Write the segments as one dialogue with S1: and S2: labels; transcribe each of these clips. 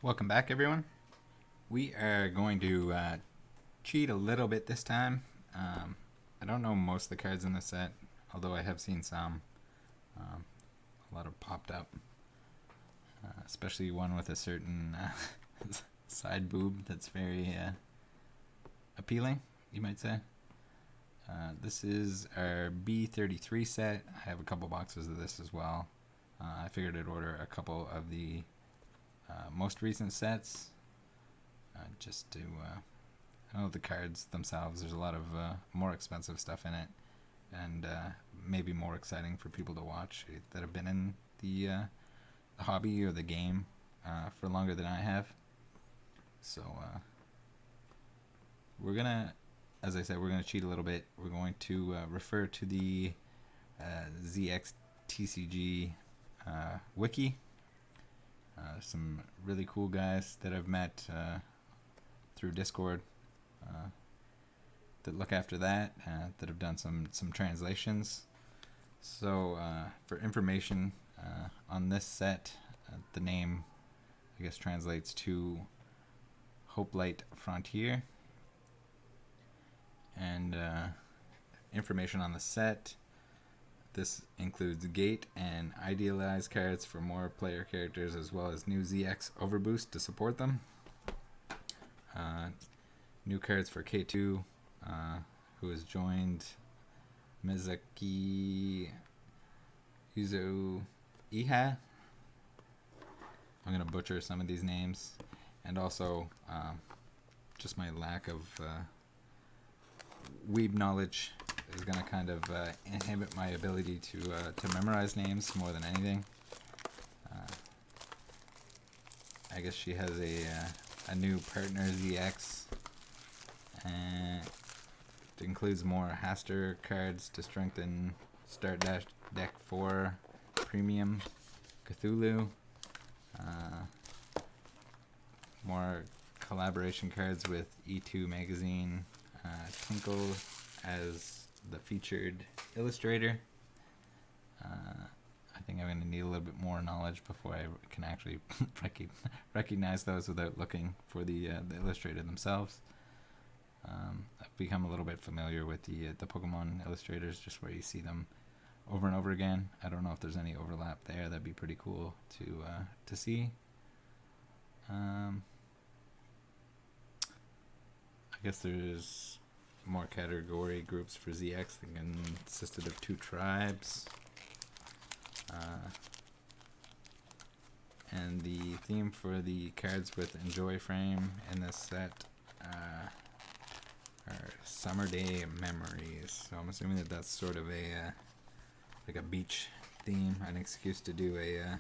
S1: Welcome back, everyone. We are going to cheat a little bit this time. I don't know most of the cards in the set, although I have seen some. A lot have popped up, especially one with a certain side boob that's very appealing, you might say. This is our B33 set. I have a couple boxes of this as well. I figured I'd order a couple of the most recent sets just to I know the cards themselves, there's a lot of more expensive stuff in it, and maybe more exciting for people to watch that have been in the hobby or the game for longer than I have. So we're gonna, as I said, we're gonna cheat a little bit. We're going to refer to the ZXTCG wiki. Some really cool guys that I've met through Discord that look after that, that have done some translations. So for information on this set, the name I guess translates to Hopelight Frontier, and information on the set. This includes gate and idealized cards for more player characters, as well as new ZX Overboost to support them. New cards for K2, who has joined Mizaki Yuzo Iha. I'm going to butcher some of these names. And also, just my lack of weeb knowledge is going to kind of inhibit my ability to memorize names more than anything. I guess she has a new partner, ZX, and it includes more Haster cards to strengthen Start Dash Deck 4 Premium Cthulhu. More collaboration cards with E2 Magazine, Twinkle as the featured illustrator. I think I'm going to need a little bit more knowledge before I can actually recognize those without looking for the illustrator themselves. I've become a little bit familiar with the Pokemon illustrators, just where you see them over and over again. I don't know if there's any overlap there. That'd be pretty cool to see. I guess there's more category groups for ZX that consisted of 2 tribes. And the theme for the cards with Enjoy frame in this set are Summer Day Memories. So I'm assuming that that's sort of a like a beach theme, an excuse to do a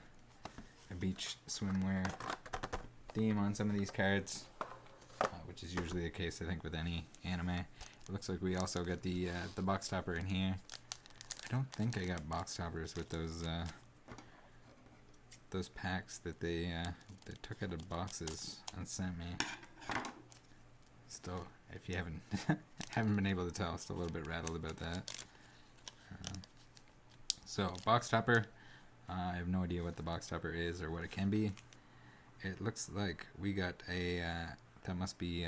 S1: beach swimwear theme on some of these cards, which is usually the case, I think, with any anime. It looks like we also got the box topper in here. I don't think I got box toppers with those packs that they took out of boxes and sent me. Still, if you haven't been able to tell, still a little bit rattled about that. So box topper, I have no idea what the box topper is or what it can be. It looks like we got a that must be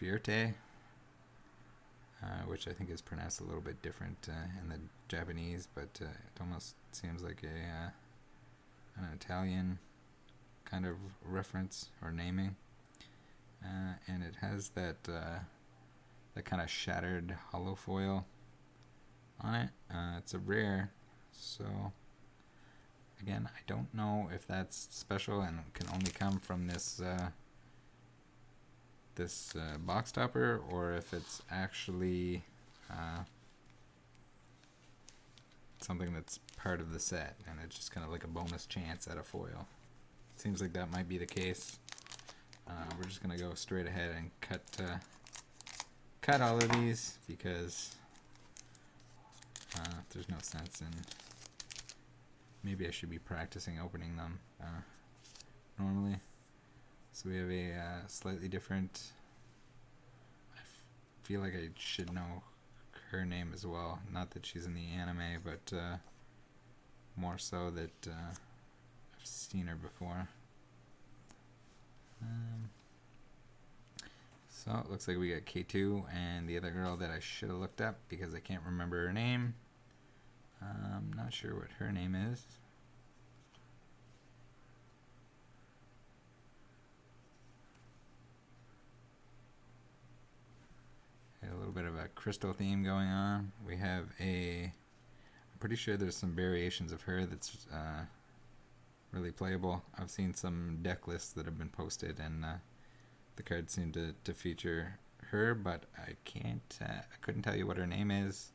S1: Fierte, which I think is pronounced a little bit different in the Japanese, but it almost seems like an Italian kind of reference or naming. And it has that kind of shattered hollow foil on it. It's a rare, so again, I don't know if that's special and can only come from this box topper, or if it's actually something that's part of the set and it's just kind of like a bonus chance at a foil. Seems like that might be the case. We're just gonna go straight ahead and cut all of these, because there's no sense in, maybe I should be practicing opening them normally. So we have a slightly different, I feel like I should know her name as well. Not that she's in the anime, but more so that I've seen her before. Um, so it looks like we got K2 and the other girl that I should have looked up because I can't remember her name. I'm not sure what her name is. A little bit of a crystal theme going on. We have I'm pretty sure there's some variations of her that's really playable. I've seen some deck lists that have been posted, and the cards seem to feature her, but I couldn't tell you what her name is,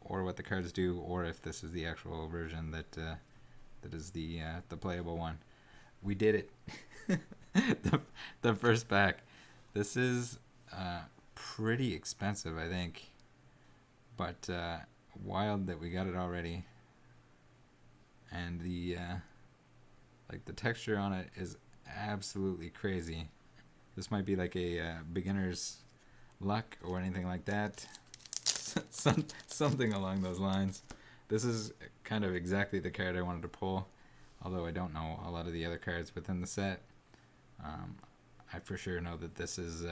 S1: or what the cards do, or if this is the actual version that is the playable one. We did it. the first pack. This is pretty expensive, I think, but wild that we got it already. And the texture on it is absolutely crazy. This might be like a beginner's luck or anything like that. Something along those lines. This is kind of exactly the card I wanted to pull, although I don't know a lot of the other cards within the set. I for sure know that this is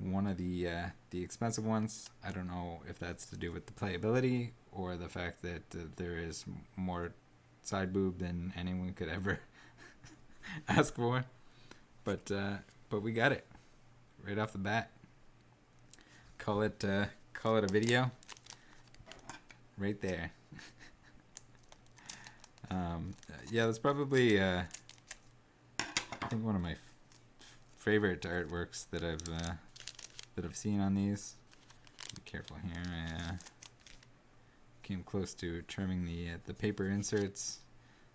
S1: one of the expensive ones. I don't know if that's to do with the playability or the fact that there is more side boob than anyone could ever ask for. But we got it right off the bat. Call it a video right there. Yeah, that's probably I think one of my favorite artworks that I've seen on these. Be careful here. I came close to trimming the paper inserts,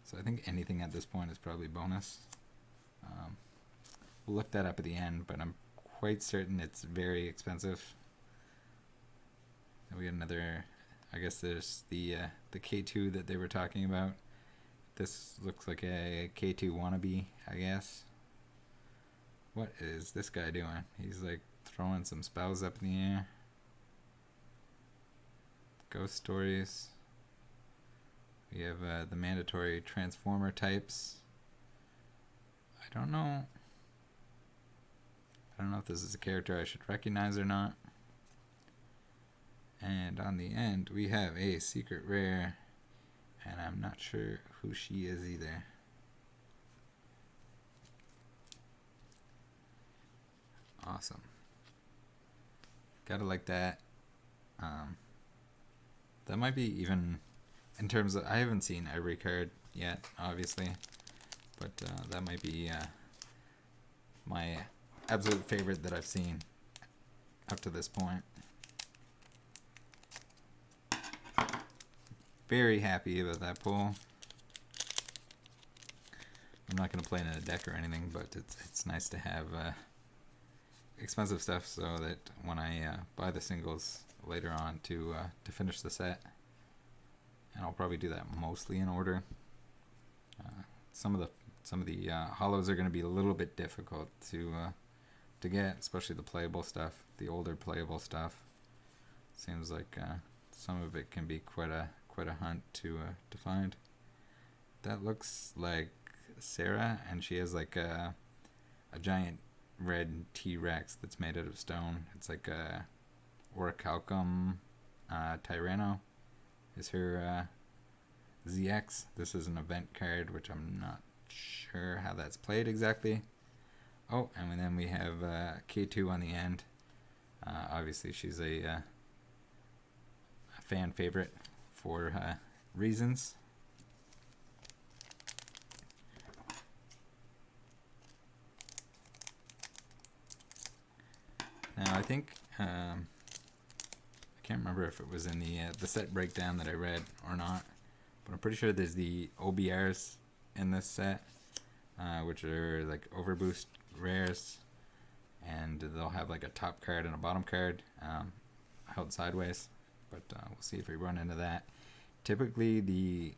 S1: so I think anything at this point is probably bonus. We'll look that up at the end, but I'm quite certain it's very expensive. And we got another. I guess there's the K2 that they were talking about. This looks like a K2 wannabe, I guess. What is this guy doing? He's like throwing some spells up in the air. Ghost stories. We have the mandatory transformer types. I don't know if this is a character I should recognize or not. And on the end, we have a secret rare, and I'm not sure who she is either. Awesome. Gotta like that. That might be even, in terms of, I haven't seen every card yet, obviously, but that might be my absolute favorite that I've seen up to this point. Very happy about that pull. I'm not going to play it in a deck or anything, but it's nice to have expensive stuff so that when I buy the singles later on to finish the set, and I'll probably do that mostly in order. Some of the hollows are going to be a little bit difficult to get, especially the playable stuff, the older playable stuff. Seems like some of it can be quite a hunt to find. That looks like Sarah, and she has like a giant red T-Rex that's made out of stone. It's like a Orichalcum Tyranno is her ZX. This is an event card, which I'm not sure how that's played exactly. Oh, and then we have K2 on the end. Obviously, she's a fan favorite for reasons. Now, I think I can't remember if it was in the set breakdown that I read or not, but I'm pretty sure there's the OBRs in this set, which are like overboost rares, and they'll have like a top card and a bottom card held sideways. But we'll see if we run into that. Typically,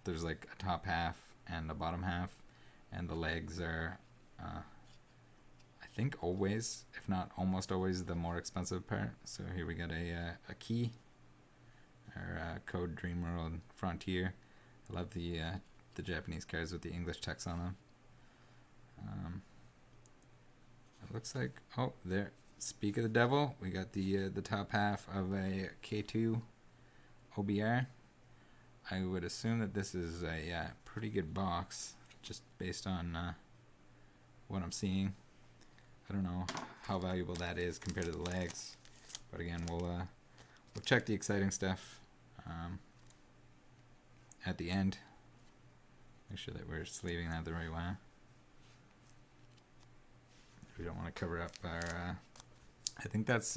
S1: there's like a top half and a bottom half, and the legs are, I think, always, if not almost always, the more expensive part. So here we got a key, or code Dreamworld Frontier. I love the Japanese cards with the English text on them. It looks like, oh, there. Speak of the devil, we got the top half of a K2 OBR. I would assume that this is a pretty good box, just based on what I'm seeing. I don't know how valuable that is compared to the legs, but again, we'll check the exciting stuff at the end. Make sure that we're sleeving that the right way. We don't want to cover up our. I think that's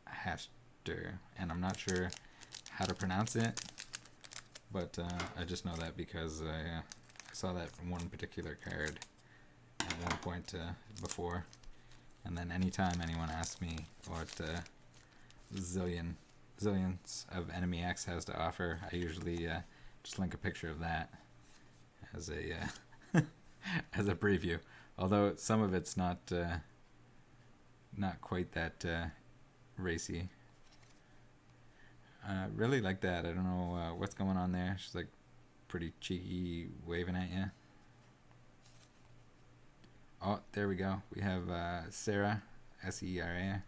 S1: Hashter, and I'm not sure how to pronounce it, but I just know that because I saw that from one particular card at one point before, and then anytime anyone asks me what Zillions of Enemy X has to offer, I usually just link a picture of that as a as a preview. Although some of it's not quite that racy. Really like that. I don't know what's going on there. She's like pretty cheeky, waving at you. Oh, there we go. We have Sarah, Sera,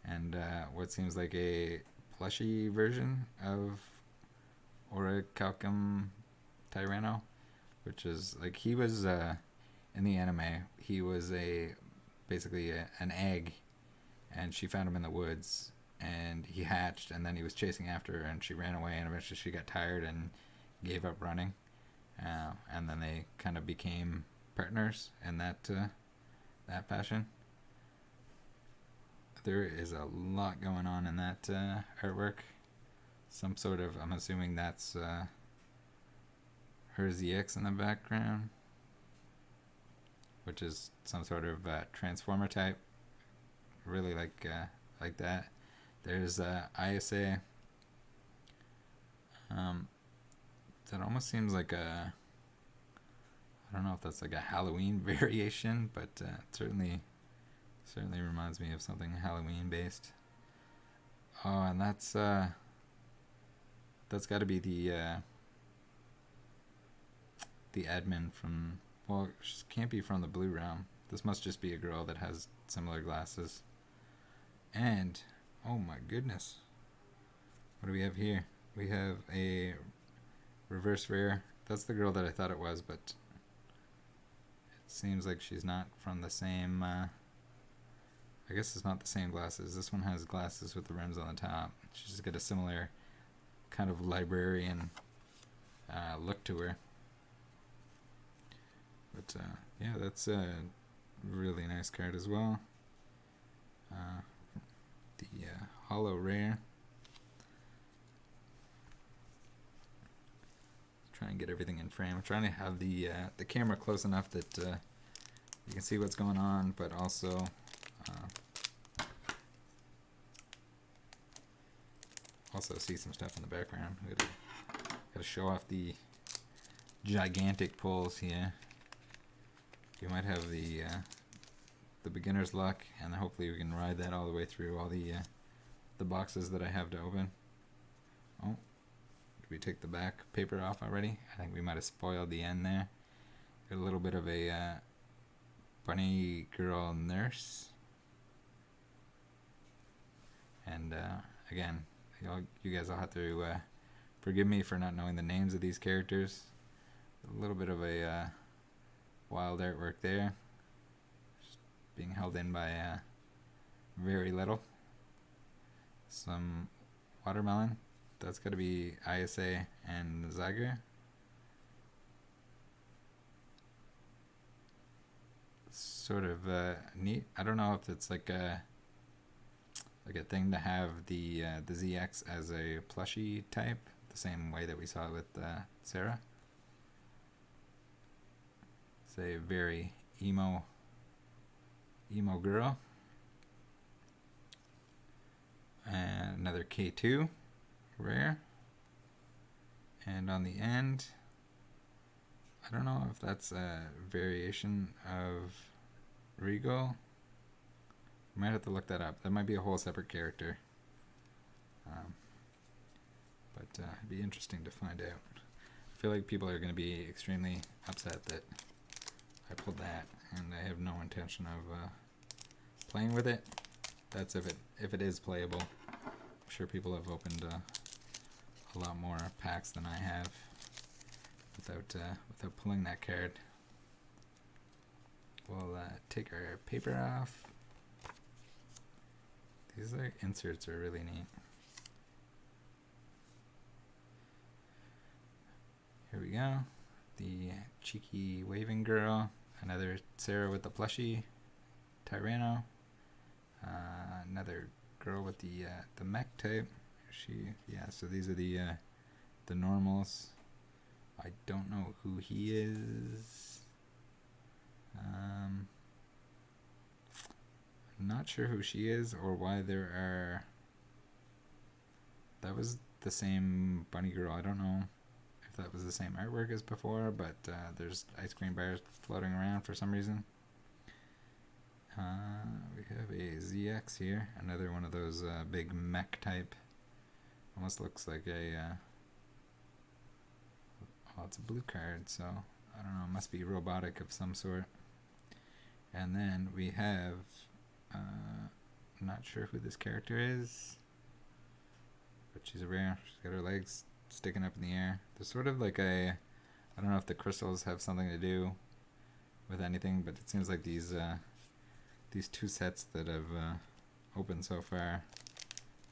S1: and what seems like a plushy version of Orichalcum Tyranno, which is like he was in the anime. He was basically an egg, and she found him in the woods, and he hatched, and then he was chasing after her, and she ran away, and eventually she got tired and gave up running, and then they kind of became partners in that fashion. There is a lot going on in that artwork. Some sort of, I'm assuming that's her ZX in the background, which is some sort of transformer type. Really like that. There's ISA. That almost seems like a. I don't know if that's like a Halloween variation, but it certainly reminds me of something Halloween based. Oh, and that's got to be the admin from. Well, she can't be from the Blue Realm. This must just be a girl that has similar glasses. And oh my goodness, what do we have here? We have a reverse rare. That's the girl that I thought it was, but it seems like she's not from the same. I guess it's not the same glasses. This one has glasses with the rims on the top. She's got a similar kind of librarian look to her. But yeah, that's a really nice card as well. The holo rare. Try and get everything in frame. I'm trying to have the camera close enough that you can see what's going on, but also see some stuff in the background. We gotta show off the gigantic pulls here. You might have the beginner's luck, and hopefully we can ride that all the way through all the boxes that I have to open. Oh, did we take the back paper off already? I think we might have spoiled the end there. Got a little bit of a bunny girl nurse, and again, you guys will have to forgive me for not knowing the names of these characters. A little bit of a wild artwork there, just being held in by very little. Some watermelon. That's got to be ISA and Zyger. Sort of neat. I don't know if it's like a thing to have the ZX as a plushie type, the same way that we saw with Sarah. It's a very emo girl. And another K2 rare. And on the end, I don't know if that's a variation of Regal. I might have to look that up. That might be a whole separate character. But it'd be interesting to find out. I feel like people are going to be extremely upset that I pulled that, and I have no intention of playing with it. That's if it is playable. I'm sure people have opened a lot more packs than I have without pulling that card. We'll take our paper off. These inserts are really neat. Here we go. The cheeky waving girl. Another Sarah with the plushie. Tyranno. Another girl with the mech type. So these are the normals. I don't know who he is. I'm not sure who she is or why there are. That was the same bunny girl. I don't know if that was the same artwork as before, but there's ice cream bars floating around for some reason. We have a ZX here, another one of those big mech type. Almost looks like a. Oh, it's a blue card, so I don't know. It must be robotic of some sort. And then we have. I'm not sure who this character is, but she's rare. She's got her legs sticking up in the air. There's sort of like a. I don't know if the crystals have something to do with anything, but it seems like these two sets that have opened so far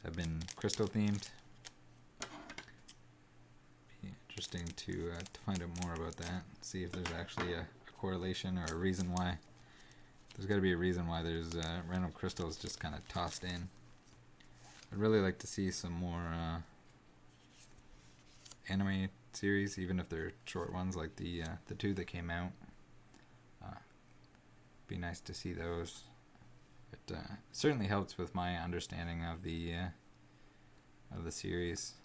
S1: have been crystal themed. Be interesting to find out more about that. See if there's actually a correlation or a reason why. There's got to be a reason why there's random crystals just kind of tossed in. I'd really like to see some more anime series, even if they're short ones like the two that came out. Be nice to see those. It certainly helps with my understanding of the series.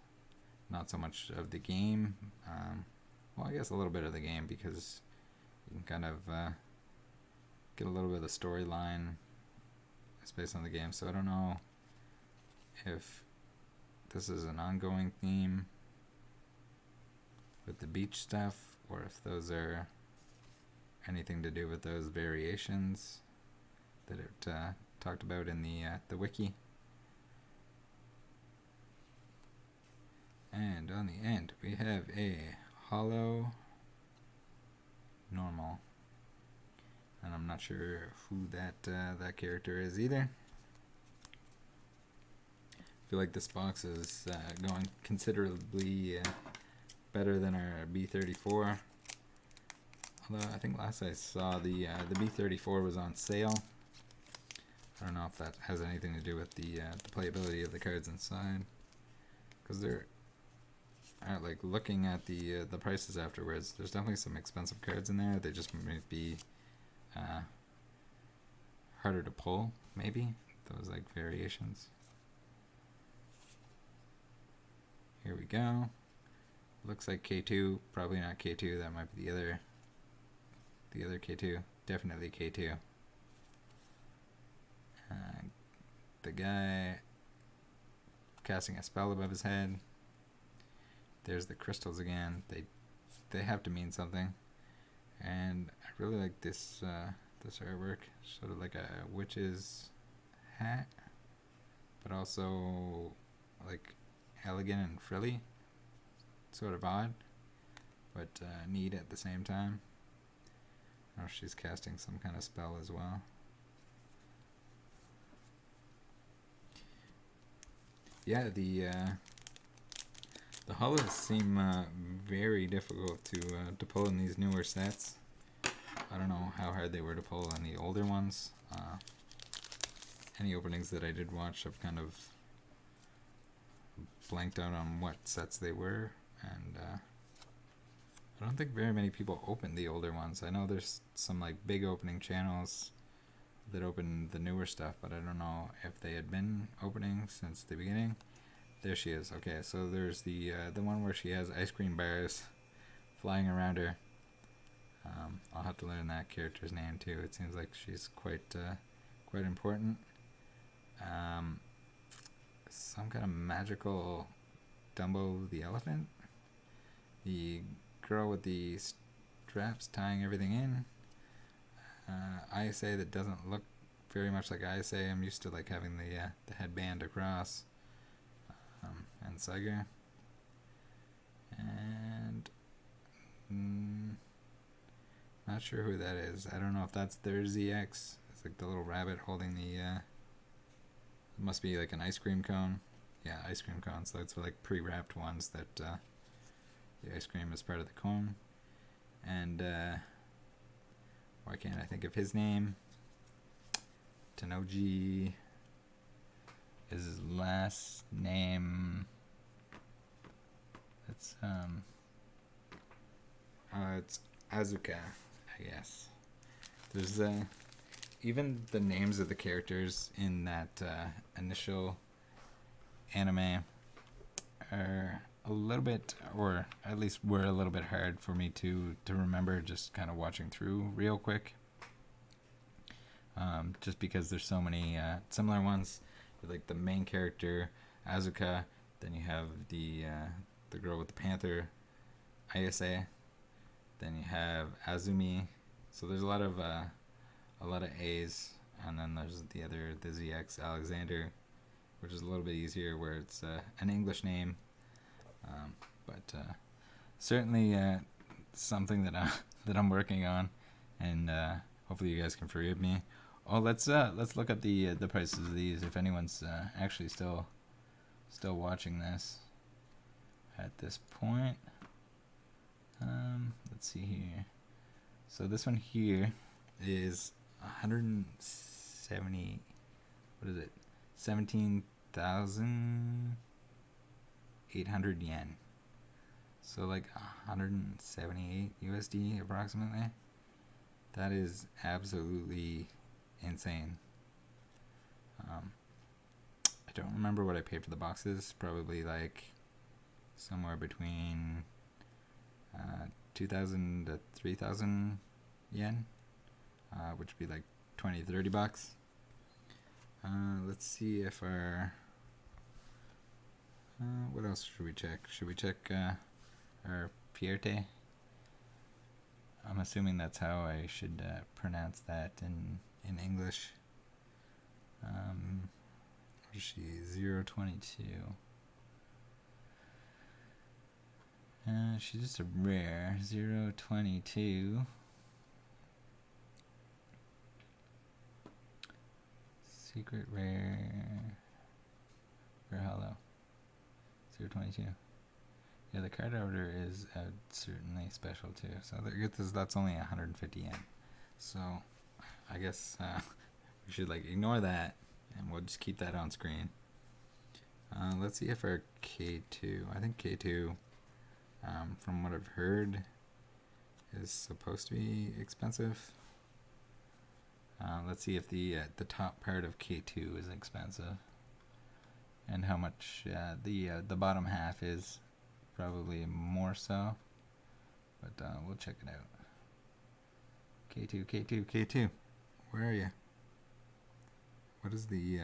S1: Not so much of the game. Well, I guess a little bit of the game, because you can kind of get a little bit of the storyline based on the game. So I don't know if this is an ongoing theme with the beach stuff, or if those are anything to do with those variations that it talked about in the wiki. And on the end we have a hollow normal, and I'm not sure who that character is either. I feel like this box is going considerably better than our B33. Although I think last I saw the B33 was on sale. I don't know if that has anything to do with the playability of the cards inside, because they're like looking at the prices afterwards. There's definitely some expensive cards in there. They just might be harder to pull, maybe those like variations. Here we go. Looks like K2. Probably not K2. That might be the other K2. Definitely K2. The guy casting a spell above his head. There's the crystals again. They have to mean something. And I really like this artwork. Sort of like a witch's hat, but also like elegant and frilly. Sort of odd, but neat at the same time. I don't know if she's casting some kind of spell as well. Yeah, the hollows seem very difficult to pull in these newer sets. I don't know how hard they were to pull in the older ones. Any openings that I did watch, I've kind of blanked out on what sets they were, and I don't think very many people opened the older ones. I know there's some like big opening channels that open the newer stuff, but I don't know if they had been opening since the beginning. There she is. Okay, so there's the one where she has ice cream bars flying around her. I'll have to learn that character's name too. It seems like she's quite important. Some kind of magical Dumbo the elephant. The girl with the straps tying everything in. I say that doesn't look very much like I say. I'm used to like having the headband across, and Saiger, and not sure who that is. I don't know if that's their ZX. It's like the little rabbit holding the. It must be like an ice cream cone. Yeah, ice cream cone. So it's like pre-wrapped ones that the ice cream is part of the cone. And why can't I think of his name? Tanoji is his last name. It's Azuka, I guess. There's even the names of the characters in that initial anime are a little bit, or at least were a little bit hard for me to remember, just kind of watching through real quick. Just because there's so many similar ones, like the main character Azuka, then you have the girl with the panther, Ayase, then you have Azumi. So there's a lot of A's, and then there's the ZX Alexander, which is a little bit easier, where it's an English name, but certainly something that I'm working on, and hopefully you guys can forgive me. Oh, let's look up the prices of these, if anyone's actually still watching this at this point. Let's see here. So this one here is 170. What is it? 17,800 yen. So like 178 USD approximately. That is absolutely insane. I don't remember what I paid for the boxes. Probably like somewhere between 2,000 to 3,000 yen, which would be like 20 to 30 bucks. Let's see if our what else should we check? Should we check our Fierte? I'm assuming that's how I should pronounce that in English. What is she? 022. She's just a rare. 022. Secret rare. Rare hollow. 022. Yeah, the card order is certainly special too. So that's only 150 yen. So I guess we should like ignore that, and we'll just keep that on screen. Let's see if our K2. I think K2, from what I've heard, is supposed to be expensive. Let's see if the top part of K2 is expensive, and how much the bottom half is. Probably more so, but we'll check it out. K2, K2, K2. Where are you? What is the,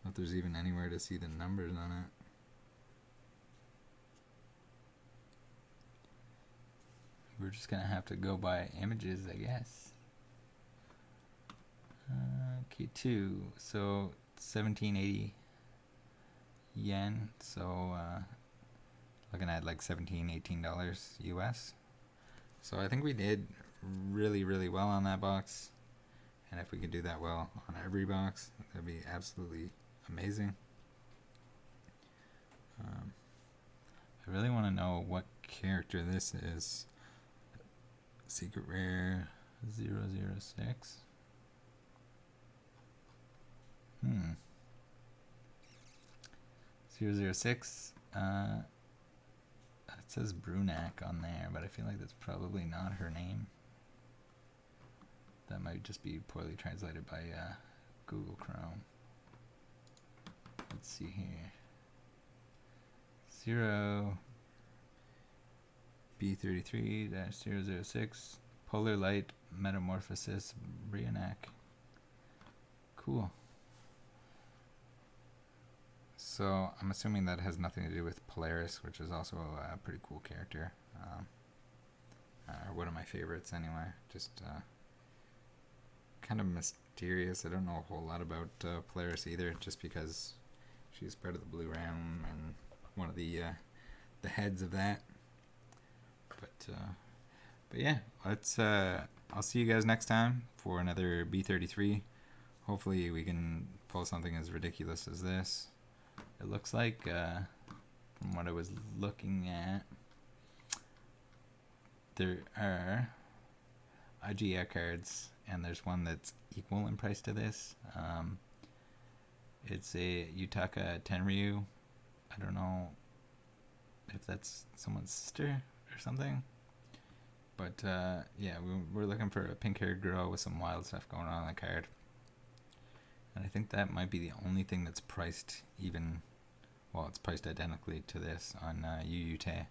S1: if there's even anywhere to see the numbers on it. We're just gonna have to go by images, I guess. K2, so 1780 yen, so looking at like $18 US. So I think we did really, really well on that box. And if we could do that well on every box, that'd be absolutely amazing. I really want to know what character this is. Secret Rare 006. 006. It says Brunak on there, but I feel like that's probably not her name. That might just be poorly translated by Google Chrome. Let's see here. 0 B33-006 Polar Light Metamorphosis Brunak. Cool. So I'm assuming that has nothing to do with Polaris, which is also a pretty cool character. One of my favorites anyway. Just kind of Mysterious. I don't know a whole lot about Polaris either, just because she's part of the Blue Realm and one of the heads of that. But yeah, let's. I'll see you guys next time for another B33. Hopefully, we can pull something as ridiculous as this. It looks like, from what I was looking at, there are IGR cards, and there's one that's equal in price to this. It's a Yutaka Tenryu. I don't know if that's someone's sister or something. But yeah, we're looking for a pink-haired girl with some wild stuff going on the card. And I think that might be the only thing that's priced even, well, it's priced identically to this on UUT.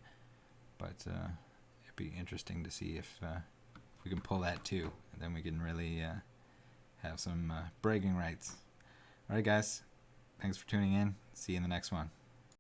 S1: But it'd be interesting to see if we can pull that too. And then we can really have some bragging rights. Alright guys, thanks for tuning in. See you in the next one.